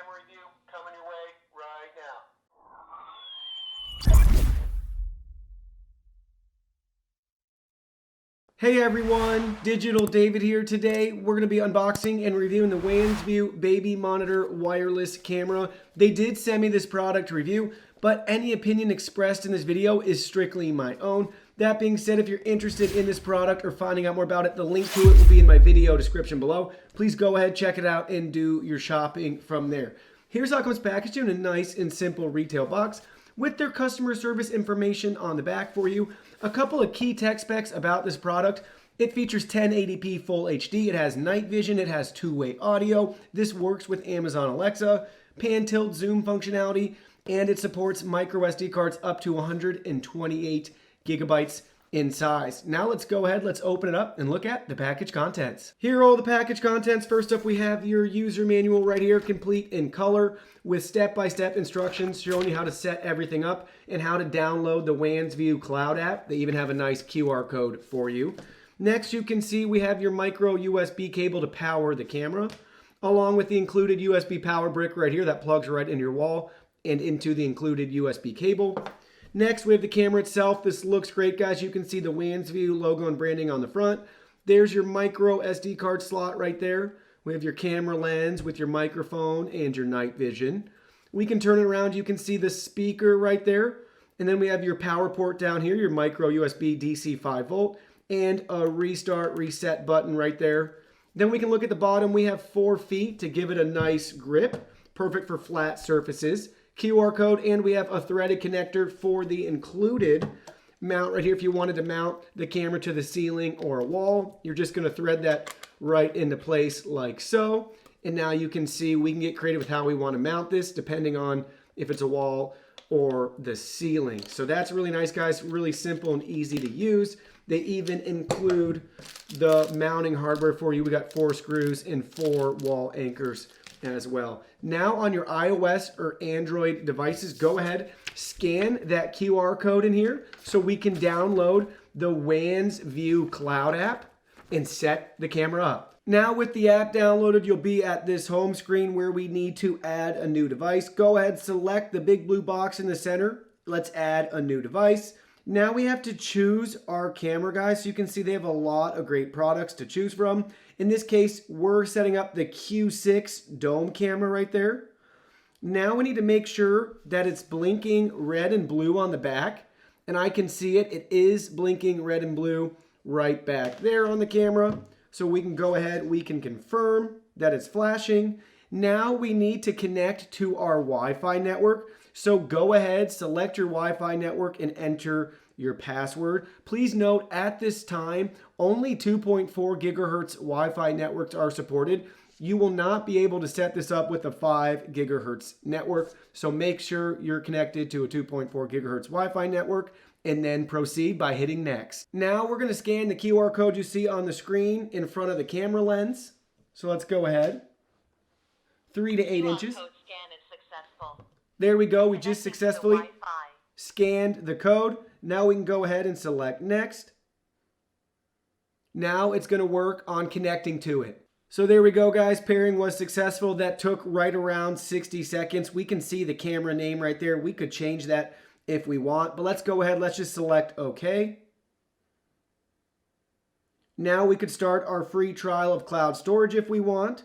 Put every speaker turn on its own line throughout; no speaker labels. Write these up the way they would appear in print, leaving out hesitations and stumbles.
camera review coming your way right now.
Hey everyone, Digital David here. Today we're going to be unboxing and reviewing the Wansview Baby Monitor wireless camera. They did send me this product review, but any opinion expressed in this video is strictly my own. That being said, if you're interested in this product or finding out more about it, the link to it will be in my video description below. Please go ahead, check it out, and do your shopping from there. Here's how it comes packaged in a nice and simple retail box with their customer service information on the back for you. A couple of key tech specs about this product. It features 1080p Full HD. It has night vision. It has two-way audio. This works with Amazon Alexa, pan, tilt, zoom functionality, and it supports micro SD cards up to 128 gigabytes in size. Now let's go ahead, let's open it up and look at the package contents. Here are all the package contents. First up, we have your user manual right here, complete in color with step-by-step instructions showing you how to set everything up and how to download the Wansview cloud app. They even have a nice QR code for you. Next, you can see we have your micro USB cable to power the camera, along with the included USB power brick right here that plugs right into your wall and into the included USB cable. Next, we have the camera itself. This looks great, guys. You can see the Wansview logo and branding on the front. There's your micro SD card slot right there. We have your camera lens with your microphone and your night vision. We can turn it around. You can see the speaker right there. And then we have your power port down here, your micro USB DC 5 volt, and a restart reset button right there. Then we can look at the bottom. We have 4 feet to give it a nice grip, perfect for flat surfaces. QR code, and we have a threaded connector for the included mount right here. If you wanted to mount the camera to the ceiling or a wall, you're just going to thread that right into place like so. And now you can see we can get creative with how we want to mount this depending on if it's a wall or the ceiling. So that's really nice, guys. Really simple and easy to use. They even include the mounting hardware for you. We got 4 screws and 4 wall anchors as well. Now on your iOS or Android devices, go ahead, scan that QR code in here so we can download the Wansview cloud app and set the camera up. Now with the app downloaded, you'll be at this home screen where we need to add a new device. Go ahead, select the big blue box in the center. Let's add a new device. Now we have to choose our camera, guys. So you can see they have a lot of great products to choose from. In this case, we're setting up the Q6 dome camera right there. Now we need to make sure that it's blinking red and blue on the back. And I can see it. It is blinking red and blue right back there on the camera. So we can go ahead, we can confirm that it's flashing. Now we need to connect to our Wi-Fi network. So go ahead, select your Wi-Fi network and enter your password. Please note at this time, only 2.4 gigahertz Wi-Fi networks are supported. You will not be able to set this up with a 5 gigahertz network. So make sure you're connected to a 2.4 gigahertz Wi-Fi network and then proceed by hitting next. Now we're going to scan the QR code you see on the screen in front of the camera lens. So let's go ahead. 3 to 8 inches. There we go. We just successfully scanned the code. Now we can go ahead and select next. Now it's going to work on connecting to it. So there we go, guys. Pairing was successful. That took right around 60 seconds. We can see the camera name right there. We could change that if we want, but let's go ahead. Let's just select OK. Now we could start our free trial of cloud storage if we want.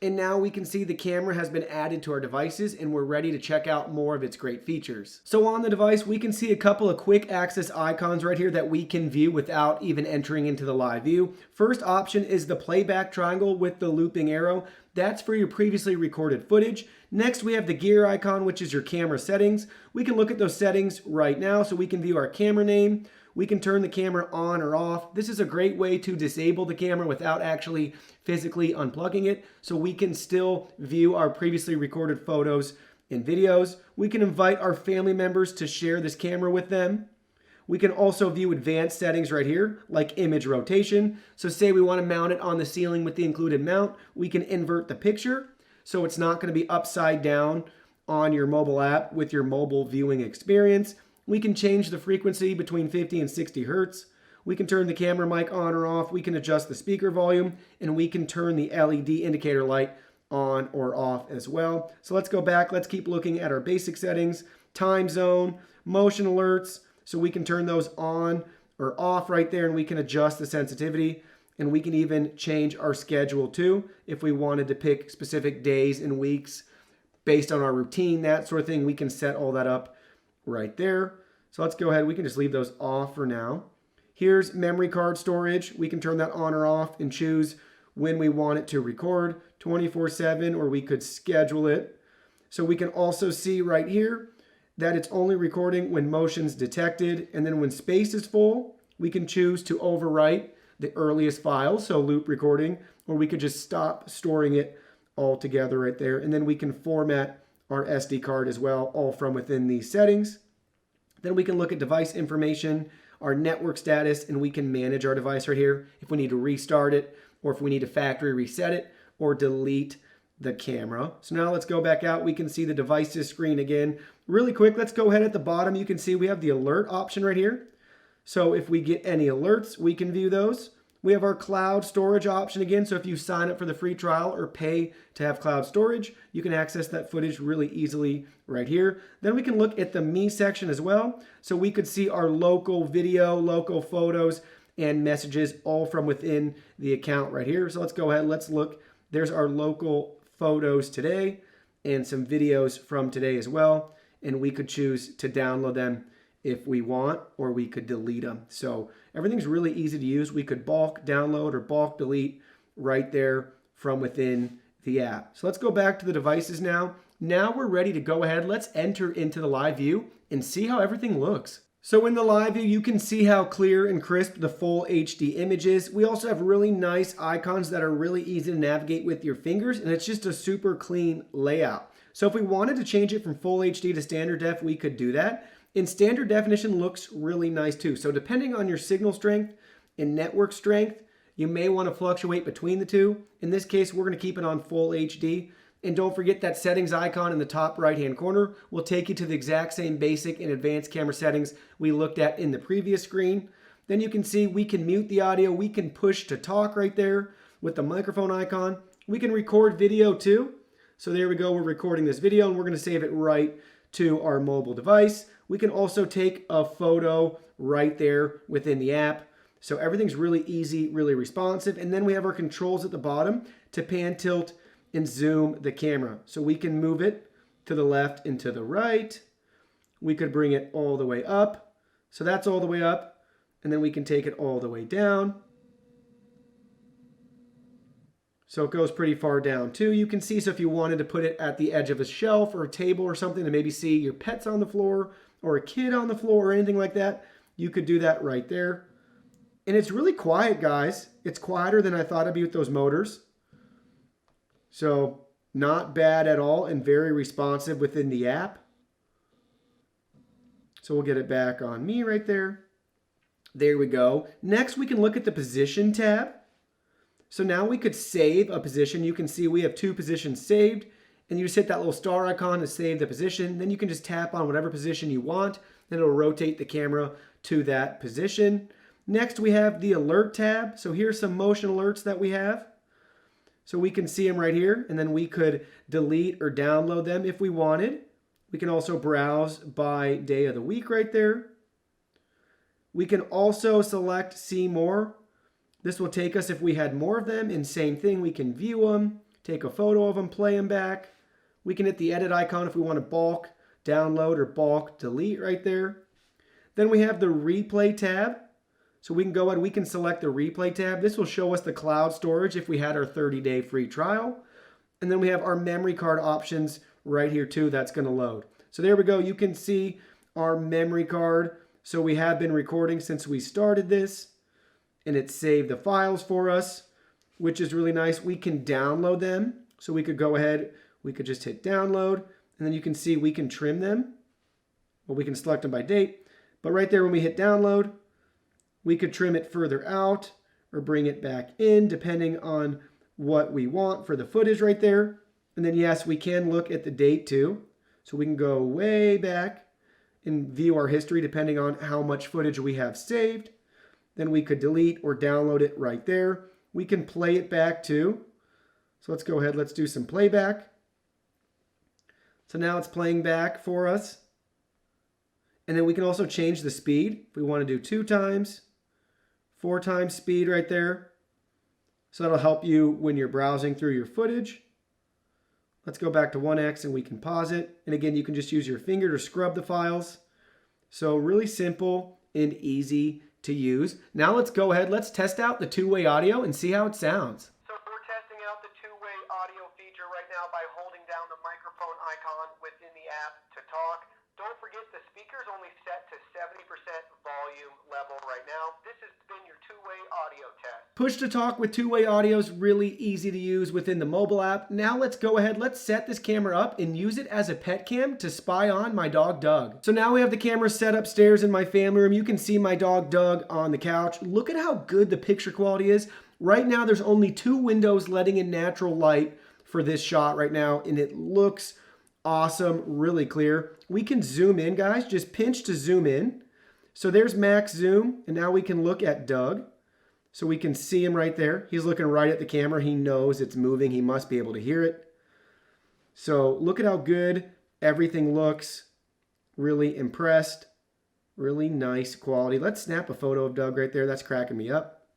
And now we can see the camera has been added to our devices and we're ready to check out more of its great features. So on the device, we can see a couple of quick access icons right here that we can view without even entering into the live view. First option is the playback triangle with the looping arrow. That's for your previously recorded footage. Next, we have the gear icon, which is your camera settings. We can look at those settings right now so we can view our camera name. We can turn the camera on or off. This is a great way to disable the camera without actually physically unplugging it, so we can still view our previously recorded photos and videos. We can invite our family members to share this camera with them. We can also view advanced settings right here, like image rotation. So say we want to mount it on the ceiling with the included mount, we can invert the picture so it's not going to be upside down on your mobile app with your mobile viewing experience. We can change the frequency between 50 and 60 hertz. We can turn the camera mic on or off. We can adjust the speaker volume, and we can turn the LED indicator light on or off as well. So let's go back. Let's keep looking at our basic settings, time zone, motion alerts. So we can turn those on or off right there, and we can adjust the sensitivity, and we can even change our schedule too if we wanted to pick specific days and weeks based on our routine, that sort of thing. We can set all that up right there. So let's go ahead. We can just leave those off for now. Here's memory card storage. We can turn that on or off and choose when we want it to record, 24/7, or we could schedule it. So we can also see right here that it's only recording when motion's detected, and then when space is full, we can choose to overwrite the earliest file, so loop recording, or we could just stop storing it altogether right there. And then we can format our SD card as well, all from within these settings. Then we can look at device information, our network status, and we can manage our device right here if we need to restart it, or if we need to factory reset it, or delete the camera. So now let's go back out. We can see the devices screen again. Really quick, let's go ahead at the bottom. You can see we have the alert option right here. So if we get any alerts, we can view those. We have our cloud storage option again. So if you sign up for the free trial or pay to have cloud storage, you can access that footage really easily right here. Then we can look at the Me section as well. So we could see our local video, local photos, and messages all from within the account right here. So let's go ahead, let's look. There's our local photos today and some videos from today as well. And we could choose to download them if we want, or we could delete them. So everything's really easy to use. We could bulk download or bulk delete right there from within the app. So let's go back to the devices now. Now we're ready to go ahead. Let's enter into the live view and see how everything looks. So in the live view, you can see how clear and crisp the full HD image is. We also have really nice icons that are really easy to navigate with your fingers, and it's just a super clean layout. So if we wanted to change it from full HD to standard def, we could do that. And standard definition looks really nice too. So depending on your signal strength and network strength, you may want to fluctuate between the two. In this case, we're going to keep it on full HD. And don't forget that settings icon in the top right-hand corner will take you to the exact same basic and advanced camera settings we looked at in the previous screen. Then you can see we can mute the audio. We can push to talk right there with the microphone icon. We can record video too. So there we go. We're recording this video, and we're going to save it right to our mobile device. We can also take a photo right there within the app. So everything's really easy, really responsive. And then we have our controls at the bottom to pan, tilt, and zoom the camera. So we can move it to the left and to the right. We could bring it all the way up. So that's all the way up. And then we can take it all the way down. So it goes pretty far down too. You can see, so if you wanted to put it at the edge of a shelf or a table or something to maybe see your pets on the floor or a kid on the floor or anything like that, you could do that right there. And it's really quiet, guys. It's quieter than I thought it'd be with those motors. So not bad at all, and very responsive within the app. So we'll get it back on me right there. There we go. Next, we can look at the position tab. So now we could save a position. You can see we have 2 positions saved, and you just hit that little star icon to save the position. Then you can just tap on whatever position you want, and it'll rotate the camera to that position. Next, we have the alert tab. So here's some motion alerts that we have. So we can see them right here, and then we could delete or download them if we wanted. We can also browse by day of the week right there. We can also select see more. This will take us if we had more of them, and same thing, we can view them, take a photo of them, play them back. We can hit the edit icon if we want to bulk download or bulk delete right there. Then we have the replay tab. So we can go ahead, we can select the replay tab. This will show us the cloud storage if we had our 30-day free trial. And then we have our memory card options right here too. That's going to load. So there we go. You can see our memory card. So we have been recording since we started this, and it saved the files for us, which is really nice. We can download them. So we could go ahead, we could just hit download, and then you can see we can trim them. Well, we can select them by date. But right there when we hit download, we could trim it further out or bring it back in depending on what we want for the footage right there. And then yes, we can look at the date too. So we can go way back and view our history depending on how much footage we have saved. Then we could delete or download it right there. We can play it back too. So let's go ahead, let's do some playback. So now it's playing back for us. And then we can also change the speed. If we want to do 2 times, 4 times speed right there. So that'll help you when you're browsing through your footage. Let's go back to 1x and we can pause it. And again, you can just use your finger to scrub the files. So really simple and easy to use. Now let's go ahead, let's test out the two-way audio and see how it sounds.
So we're testing out the two-way audio feature right now by holding down the microphone icon within the app to talk. Don't forget the speaker's only set to 70% volume level right now. This has been your two-way audio test.
Push to talk with two-way audio is really easy to use within the mobile app. Now let's go ahead, let's set this camera up and use it as a pet cam to spy on my dog Doug. So now we have the camera set upstairs in my family room. You can see my dog Doug on the couch. Look at how good the picture quality is. Right now there's only 2 windows letting in natural light for this shot right now, and it looks awesome, really clear. We can zoom in, guys. Just pinch to zoom in. So there's max zoom, and now we can look at Doug. So we can see him right there. He's looking right at the camera. He knows it's moving. He must be able to hear it. So look at how good everything looks. Really impressed. Really nice quality. Let's snap a photo of Doug right there. That's cracking me up.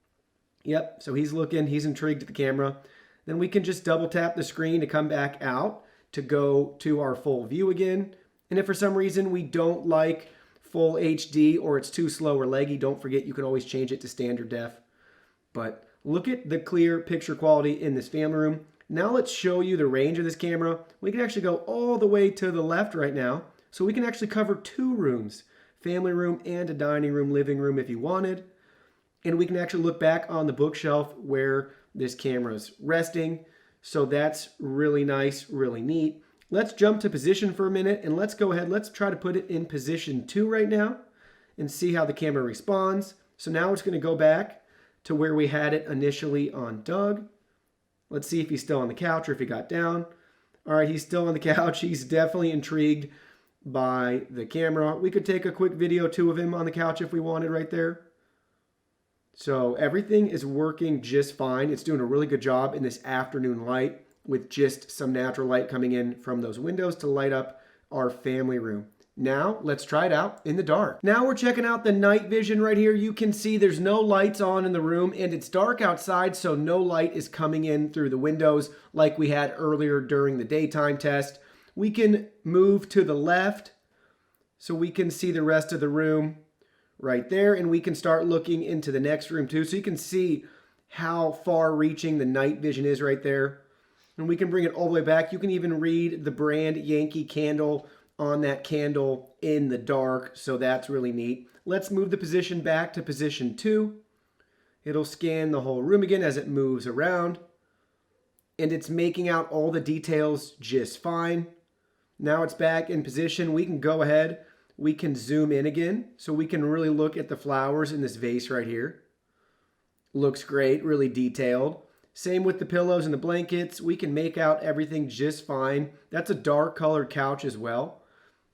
Yep, so he's looking. He's intrigued at the camera. Then we can just double tap the screen to come back out to go to our full view again. And if for some reason we don't like full HD or it's too slow or laggy, don't forget you can always change it to standard def. But look at the clear picture quality in this family room. Now let's show you the range of this camera. We can actually go all the way to the left right now. So we can actually cover 2 rooms, family room and a dining room, living room if you wanted. And we can actually look back on the bookshelf where this camera's resting. So that's really nice, really neat. Let's jump to position for a minute and let's go ahead. Let's try to put it in position 2 right now and see how the camera responds. So now it's going to go back to where we had it initially on Doug. Let's see if he's still on the couch or if he got down. All right, he's still on the couch. He's definitely intrigued by the camera. We could take a quick video too of him on the couch if we wanted right there. So everything is working just fine. It's doing a really good job in this afternoon light with just some natural light coming in from those windows to light up our family room. Now let's try it out in the dark. Now we're checking out the night vision right here. You can see there's no lights on in the room and it's dark outside, so no light is coming in through the windows like we had earlier during the daytime test. We can move to the left so we can see the rest of the room right there, and we can start looking into the next room too. So you can see how far reaching the night vision is right there. And we can bring it all the way back. You can even read the brand Yankee candle on that candle in the dark. So that's really neat. Let's move the position back to position 2. It'll scan the whole room again as it moves around. And it's making out all the details just fine. Now it's back in position. We can go ahead. We can zoom in again. So we can really look at the flowers in this vase right here. Looks great, really detailed. Same with the pillows and the blankets. We can make out everything just fine. That's a dark colored couch as well.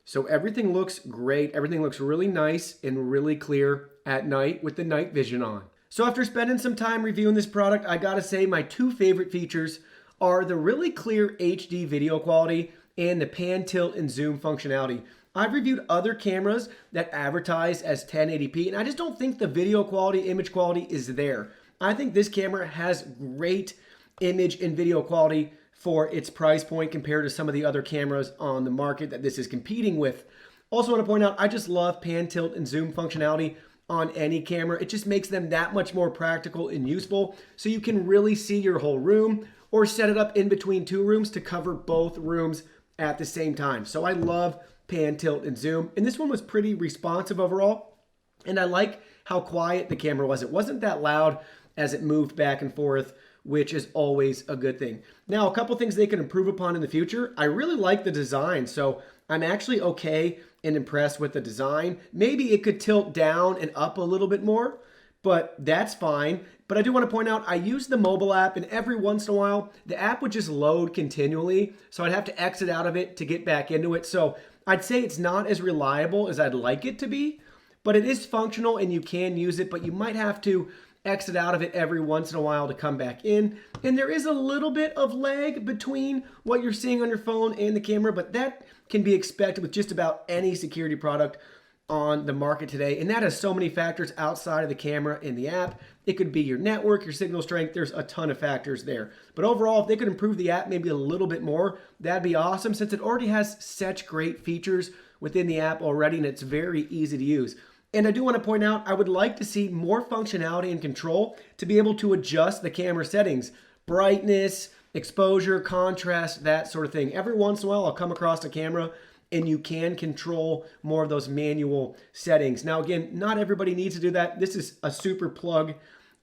So everything looks great. Everything looks really nice and really clear at night with the night vision on. So after spending some time reviewing this product, I gotta say my 2 favorite features are the really clear HD video quality and the pan, tilt, and zoom functionality. I've reviewed other cameras that advertise as 1080p, and I just don't think the video quality, image quality is there. I think this camera has great image and video quality for its price point compared to some of the other cameras on the market that this is competing with. Also want to point out, I just love pan, tilt, and zoom functionality on any camera. It just makes them that much more practical and useful, so you can really see your whole room or set it up in between 2 rooms to cover both rooms at the same time. So I love pan, tilt, and zoom. And this one was pretty responsive overall. And I like how quiet the camera was. It wasn't that loud as it moved back and forth, which is always a good thing. Now, a couple things they can improve upon in the future. I really like the design. So I'm actually okay and impressed with the design. Maybe it could tilt down and up a little bit more, but that's fine. But I do want to point out, I use the mobile app, and every once in a while, the app would just load continually. So I'd have to exit out of it to get back into it. So I'd say it's not as reliable as I'd like it to be, but it is functional and you can use it, but you might have to exit out of it every once in a while to come back in. And there is a little bit of lag between what you're seeing on your phone and the camera, but that can be expected with just about any security product on the market today. And that has so many factors outside of the camera in the app. It could be your network, your signal strength. There's a ton of factors there. But overall, if they could improve the app maybe a little bit more, that'd be awesome, since it already has such great features within the app already, and it's very easy to use. And I do want to point out, I would like to see more functionality and control to be able to adjust the camera settings, brightness, exposure, contrast, that sort of thing. Every once in a while, I'll come across a camera and you can control more of those manual settings. Now, again, not everybody needs to do that. This is a super plug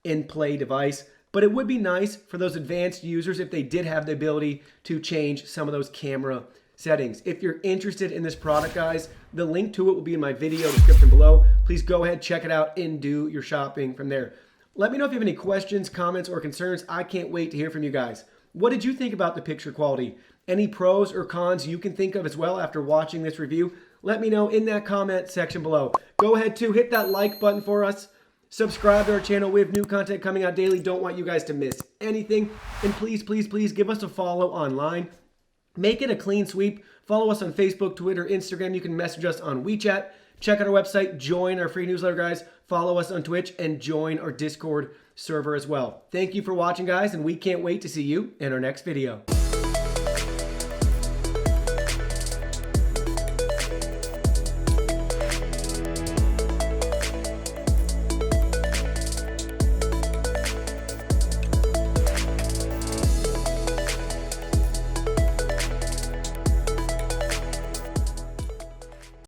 and play device, but it would be nice for those advanced users if they did have the ability to change some of those camera settings. If you're interested in this product, guys, the link to it will be in my video description below. Please go ahead, check it out, and do your shopping from there. Let me know if you have any questions, comments, or concerns. I can't wait to hear from you guys. What did you think about the picture quality? Any pros or cons you can think of as well after watching this review? Let me know in that comment section below. Go ahead to hit that like button for us. Subscribe to our channel. We have new content coming out daily. Don't want you guys to miss anything. And please, please, please give us a follow online. Make it a clean sweep. Follow us on Facebook, Twitter, Instagram. You can message us on WeChat. Check out our website. Join our free newsletter, guys. Follow us on Twitch and join our Discord server as well. Thank you for watching, guys, and we can't wait to see you in our next video.